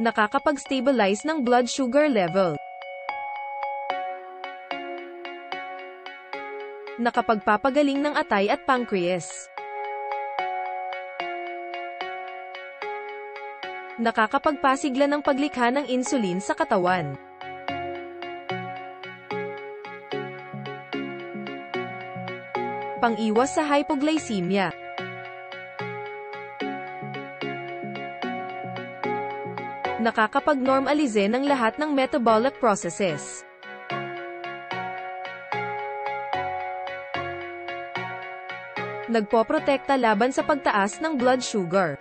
Nakakapag-stabilize ng blood sugar level. Nakapagpapagaling ng atay at pancreas. Nakakapagpasigla ng paglikha ng insulin sa katawan. Pang-iwas sa hypoglycemia. Nakakapag-normalize ng lahat ng metabolic processes. Nagpoprotekta laban sa pagtaas ng blood sugar.